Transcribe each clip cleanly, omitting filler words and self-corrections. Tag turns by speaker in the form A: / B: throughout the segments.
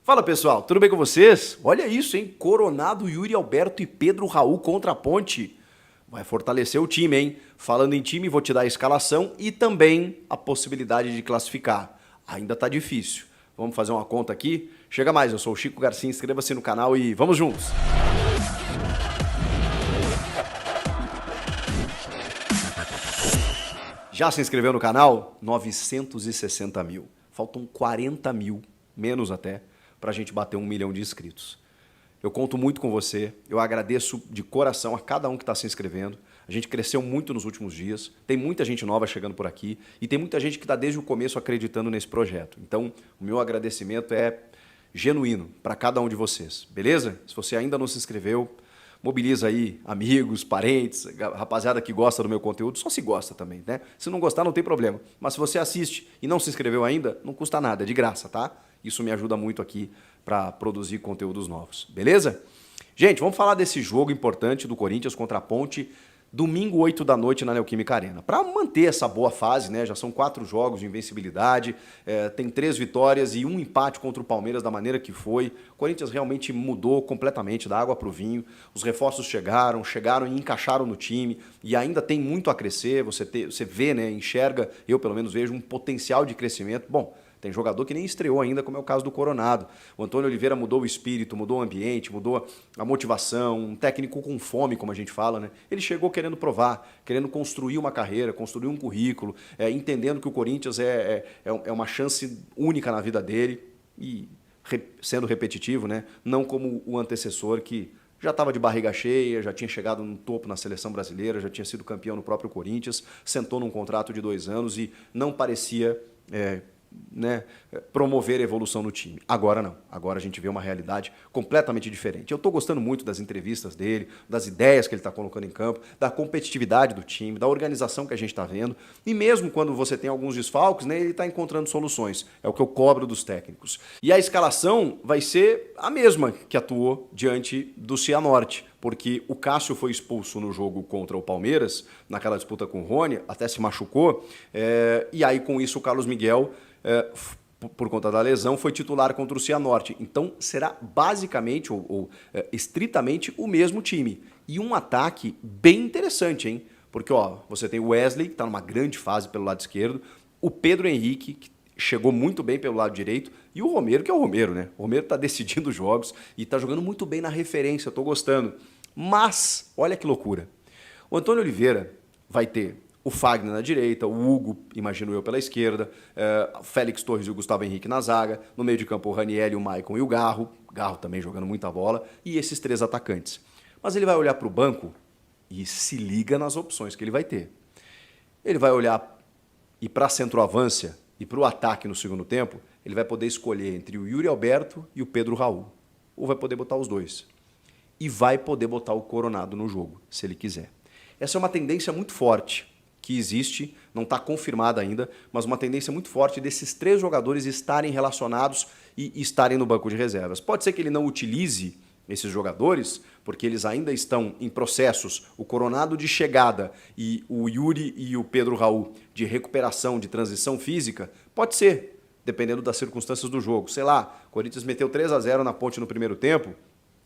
A: Fala pessoal, tudo bem com vocês? Olha isso, hein? Coronado, Yuri Alberto e Pedro Raul contra a Ponte. Vai fortalecer o time, hein? Falando em time, vou te dar a escalação e também a possibilidade de classificar. Ainda tá difícil. Vamos fazer uma conta aqui? Chega mais, eu sou o Chico Garcia, inscreva-se no canal e vamos juntos! Já se inscreveu no canal? 960 mil. Faltam 40 mil, menos até, para a gente bater 1 milhão de inscritos. Eu conto muito com você, eu agradeço de coração a cada um que está se inscrevendo. A gente cresceu muito nos últimos dias, tem muita gente nova chegando por aqui e tem muita gente que está desde o começo acreditando nesse projeto. Então, o meu agradecimento é genuíno para cada um de vocês, beleza? Se você ainda não se inscreveu, mobiliza aí amigos, parentes, rapaziada que gosta do meu conteúdo, só se gosta também, né? Se não gostar, não tem problema. Mas se você assiste e não se inscreveu ainda, não custa nada, é de graça, tá? Isso me ajuda muito aqui para produzir conteúdos novos, beleza? Gente, vamos falar desse jogo importante do Corinthians contra a Ponte, domingo 8 da noite na Neoquímica Arena. Para manter essa boa fase, né? Já são 4 jogos de invencibilidade, tem 3 vitórias e 1 empate contra o Palmeiras da maneira que foi. O Corinthians realmente mudou completamente da água para o vinho. Os reforços chegaram e encaixaram no time e ainda tem muito a crescer. Você vê, né? Enxerga, eu pelo menos vejo um potencial de crescimento. Bom, tem jogador que nem estreou ainda, como é o caso do Coronado. O Antônio Oliveira mudou o espírito, mudou o ambiente, mudou a motivação, um técnico com fome, como a gente fala, né? Ele chegou querendo provar, querendo construir uma carreira, construir um currículo, entendendo que o Corinthians é uma chance única na vida dele e sendo repetitivo, né? Não como o antecessor que já estava de barriga cheia, já tinha chegado no topo na seleção brasileira, já tinha sido campeão no próprio Corinthians, sentou num contrato de 2 anos e não parecia promover a evolução no time. Agora não. Agora a gente vê uma realidade completamente diferente. Eu estou gostando muito das entrevistas dele, das ideias que ele está colocando em campo, da competitividade do time, da organização que a gente está vendo. E mesmo quando você tem alguns desfalques, né, ele está encontrando soluções. É o que eu cobro dos técnicos. E a escalação vai ser a mesma que atuou diante do Cianorte, porque o Cássio foi expulso no jogo contra o Palmeiras, naquela disputa com o Rony, até se machucou, e aí com isso o Carlos Miguel, por conta da lesão, foi titular contra o Cianorte. Então será basicamente ou estritamente o mesmo time. E um ataque bem interessante, hein? Porque ó, você tem o Wesley, que está numa grande fase pelo lado esquerdo, o Pedro Henrique, que chegou muito bem pelo lado direito, e o Romero, que é o Romero, né? O Romero está decidindo os jogos e está jogando muito bem na referência, eu estou gostando. Mas, olha que loucura, o Antônio Oliveira vai ter o Fagner na direita, o Hugo, imagino eu, pela esquerda, Félix Torres e o Gustavo Henrique na zaga, no meio de campo o Raniel, o Maicon e o Garro também jogando muita bola, e esses 3 atacantes. Mas ele vai olhar para o banco e se liga nas opções que ele vai ter. Ele vai olhar e para a centroavância e para o ataque no segundo tempo, ele vai poder escolher entre o Yuri Alberto e o Pedro Raul. Ou vai poder botar os 2. E vai poder botar o Coronado no jogo, se ele quiser. Essa é uma tendência muito forte que existe, não está confirmada ainda, mas uma tendência muito forte desses 3 jogadores estarem relacionados e estarem no banco de reservas. Pode ser que ele não utilize esses jogadores, porque eles ainda estão em processos, o Coronado de chegada e o Yuri e o Pedro Raul de recuperação, de transição física, pode ser, dependendo das circunstâncias do jogo. Sei lá, o Corinthians meteu 3-0 na Ponte no primeiro tempo,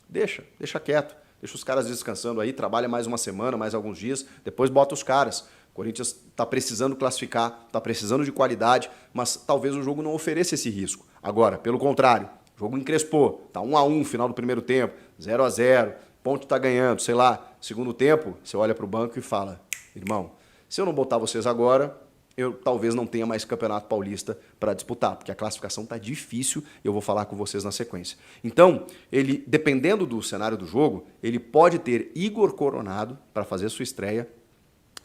A: deixa quieto, deixa os caras descansando aí, trabalha mais uma semana, mais alguns dias, depois bota os caras. O Corinthians está precisando classificar, está precisando de qualidade, mas talvez o jogo não ofereça esse risco. Agora, pelo contrário, o jogo encrespou, tá 1-1 final do primeiro tempo, 0-0, Ponte tá ganhando, sei lá, segundo tempo, você olha para o banco e fala, irmão, se eu não botar vocês agora, eu talvez não tenha mais Campeonato Paulista para disputar, porque a classificação está difícil, eu vou falar com vocês na sequência. Então, ele, dependendo do cenário do jogo, ele pode ter Igor Coronado para fazer sua estreia,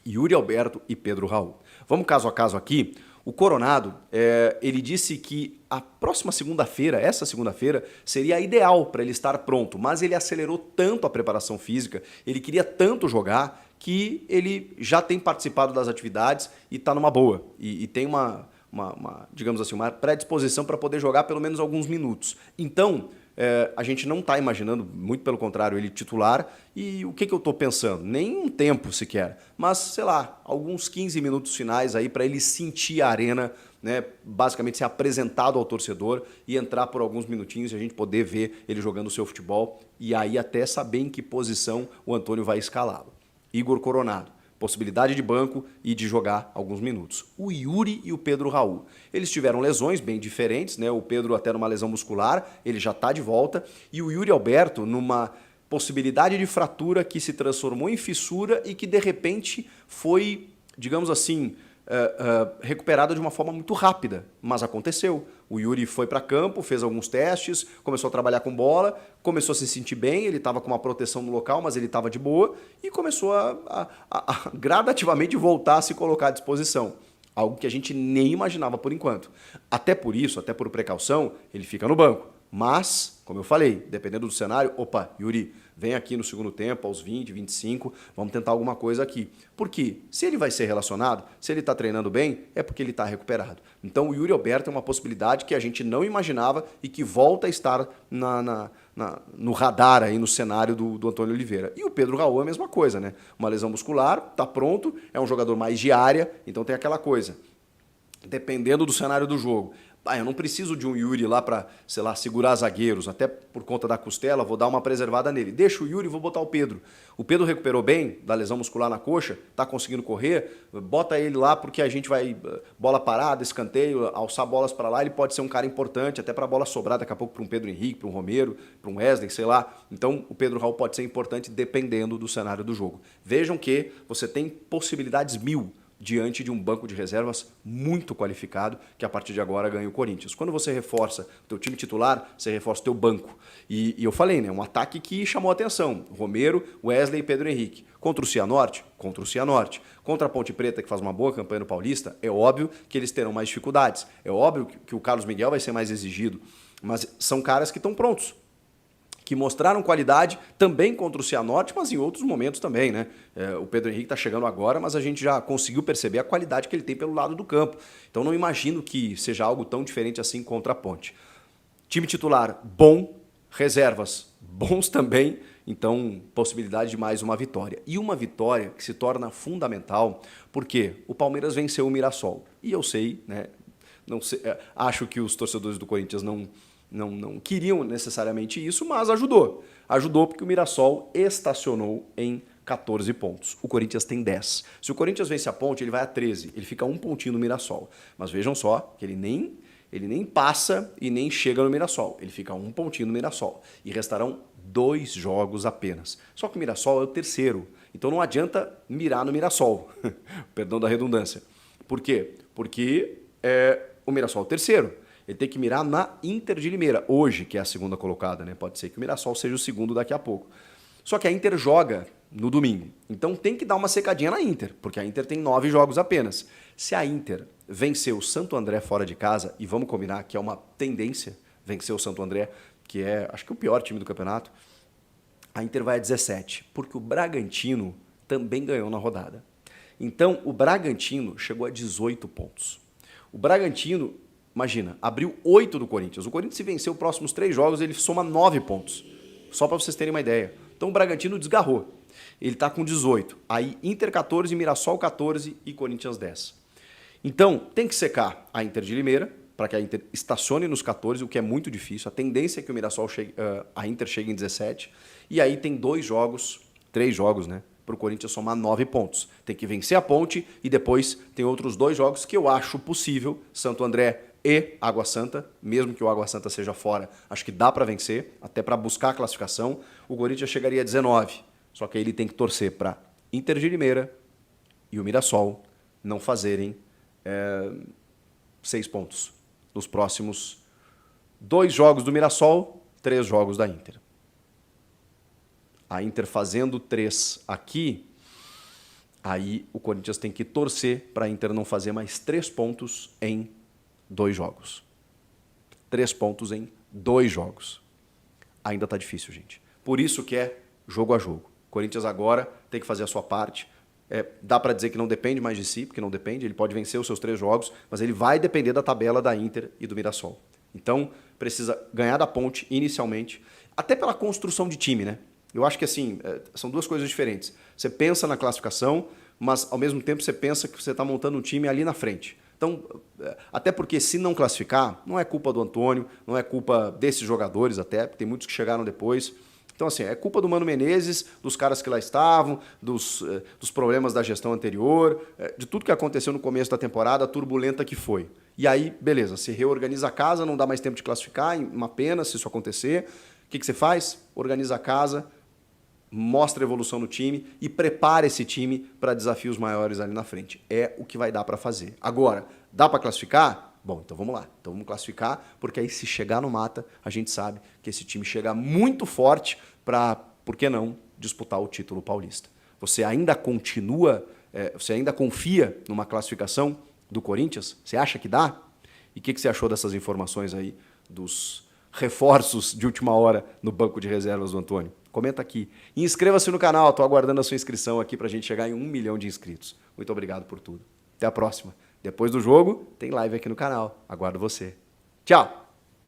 A: Yuri Alberto e Pedro Raul. Vamos caso a caso aqui. O Coronado, ele disse que a próxima segunda-feira, essa segunda-feira, seria a ideal para ele estar pronto, mas ele acelerou tanto a preparação física, ele queria tanto jogar, que ele já tem participado das atividades e está numa boa. E tem digamos assim, uma predisposição para poder jogar pelo menos alguns minutos. Então, a gente não está imaginando, muito pelo contrário, ele titular. E o que eu estou pensando? Nem um tempo sequer, mas, sei lá, alguns 15 minutos finais aí para ele sentir a arena né, basicamente ser apresentado ao torcedor e entrar por alguns minutinhos e a gente poder ver ele jogando o seu futebol e aí até saber em que posição o Antônio vai escalá-lo. Igor Coronado, possibilidade de banco e de jogar alguns minutos. O Yuri e o Pedro Raul. Eles tiveram lesões bem diferentes, né? O Pedro até numa lesão muscular, ele já está de volta, e o Yuri Alberto numa possibilidade de fratura que se transformou em fissura e que de repente foi, digamos assim, recuperada de uma forma muito rápida, mas aconteceu. O Yuri foi para campo, fez alguns testes, começou a trabalhar com bola, começou a se sentir bem, ele estava com uma proteção no local, mas ele estava de boa e começou a gradativamente voltar a se colocar à disposição. Algo que a gente nem imaginava por enquanto. Até por isso, até por precaução, ele fica no banco. Mas, como eu falei, dependendo do cenário, opa, Yuri, vem aqui no segundo tempo, aos 20, 25, vamos tentar alguma coisa aqui. Porque se ele vai ser relacionado, se ele está treinando bem, é porque ele está recuperado. Então o Yuri Alberto é uma possibilidade que a gente não imaginava e que volta a estar no radar, aí, no cenário do Antônio Oliveira. E o Pedro Raul é a mesma coisa, né? Uma lesão muscular, está pronto, é um jogador mais de área, então tem aquela coisa. Dependendo do cenário do jogo. Eu não preciso de um Yuri lá para, sei lá, segurar zagueiros, até por conta da costela, vou dar uma preservada nele. Deixa o Yuri e vou botar o Pedro. O Pedro recuperou bem da lesão muscular na coxa, está conseguindo correr, bota ele lá porque a gente vai, bola parada, escanteio, alçar bolas para lá, ele pode ser um cara importante, até para a bola sobrar daqui a pouco para um Pedro Henrique, para um Romero, para um Wesley, sei lá. Então o Pedro Raul pode ser importante dependendo do cenário do jogo. Vejam que você tem possibilidades 1000 diante de um banco de reservas muito qualificado, que a partir de agora ganha o Corinthians. Quando você reforça o teu time titular, você reforça o teu banco. E eu falei, né, um ataque que chamou a atenção. Romero, Wesley e Pedro Henrique. Contra o Cianorte? Contra o Cianorte. Contra a Ponte Preta, que faz uma boa campanha no Paulista, é óbvio que eles terão mais dificuldades. É óbvio que o Carlos Miguel vai ser mais exigido. Mas são caras que estão prontos, que mostraram qualidade também contra o Cianorte, mas em outros momentos também, né? O Pedro Henrique está chegando agora, mas a gente já conseguiu perceber a qualidade que ele tem pelo lado do campo. Então não imagino que seja algo tão diferente assim contra a Ponte. Time titular bom, reservas bons também, então possibilidade de mais uma vitória. E uma vitória que se torna fundamental, porque o Palmeiras venceu o Mirassol. E eu sei, né? Não sei, acho que os torcedores do Corinthians não queriam necessariamente isso, mas ajudou. Ajudou porque o Mirassol estacionou em 14 pontos. O Corinthians tem 10. Se o Corinthians vence a Ponte, ele vai a 13. Ele fica um pontinho no Mirassol. Mas vejam só que ele nem passa e nem chega no Mirassol. Ele fica um pontinho no Mirassol. E restarão 2 jogos apenas. Só que o Mirassol é o terceiro. Então não adianta mirar no Mirassol. Perdão da redundância. Por quê? Porque o Mirassol é o terceiro. Ele tem que mirar na Inter de Limeira, hoje, que é a segunda colocada, né? Pode ser que o Mirassol seja o segundo daqui a pouco. Só que a Inter joga no domingo. Então tem que dar uma secadinha na Inter, porque a Inter tem 9 jogos apenas. Se a Inter vencer o Santo André fora de casa, e vamos combinar que é uma tendência vencer o Santo André, que é, acho que o pior time do campeonato, a Inter vai a 17, porque o Bragantino também ganhou na rodada. Então o Bragantino chegou a 18 pontos. O Bragantino, imagina, abriu 8 do Corinthians. O Corinthians, se vencer os próximos 3 jogos, ele soma 9 pontos. Só para vocês terem uma ideia. Então o Bragantino desgarrou. Ele está com 18. Aí Inter 14, Mirassol 14 e Corinthians 10. Então tem que secar a Inter de Limeira, para que a Inter estacione nos 14, o que é muito difícil. A tendência é que o Mirassol a Inter chegue em 17. E aí tem 3 jogos, né? Para o Corinthians somar 9 pontos. Tem que vencer a Ponte e depois tem outros 2 jogos que eu acho possível. Santo André e Água Santa, mesmo que o Água Santa seja fora, acho que dá para vencer, até para buscar a classificação. O Corinthians chegaria a 19, só que aí ele tem que torcer para Inter de Limeira e o Mirassol não fazerem 6 pontos nos próximos 2 jogos do Mirassol, 3 jogos da Inter. A Inter fazendo 3 aqui, aí o Corinthians tem que torcer para a Inter não fazer mais 3 pontos em 2 jogos. 3 pontos em 2 jogos. Ainda está difícil, gente. Por isso que é jogo a jogo. O Corinthians agora tem que fazer a sua parte. Dá para dizer que não depende mais de si, porque não depende. Ele pode vencer os seus 3 jogos, mas ele vai depender da tabela da Inter e do Mirassol. Então, precisa ganhar da Ponte inicialmente, até pela construção de time, né? Eu acho que assim, são 2 coisas diferentes. Você pensa na classificação, mas ao mesmo tempo você pensa que você está montando um time ali na frente. Então, até porque se não classificar, não é culpa do Antônio, não é culpa desses jogadores até, porque tem muitos que chegaram depois. Então, assim, é culpa do Mano Menezes, dos caras que lá estavam, dos problemas da gestão anterior, de tudo que aconteceu no começo da temporada, a turbulenta que foi. E aí, beleza, você reorganiza a casa, não dá mais tempo de classificar, uma pena se isso acontecer. O que você faz? Organiza a casa, mostra a evolução no time e prepara esse time para desafios maiores ali na frente. É o que vai dar para fazer. Agora, dá para classificar? Bom, então vamos lá. Então vamos classificar, porque aí se chegar no mata, a gente sabe que esse time chega muito forte para, por que não, disputar o título paulista. Você ainda continua, você ainda confia numa classificação do Corinthians? Você acha que dá? E o que você achou dessas informações aí, dos reforços de última hora no banco de reservas do Antônio? Comenta aqui. E inscreva-se no canal, estou aguardando a sua inscrição aqui para a gente chegar em 1 milhão de inscritos. Muito obrigado por tudo. Até a próxima. Depois do jogo, tem live aqui no canal. Aguardo você. Tchau!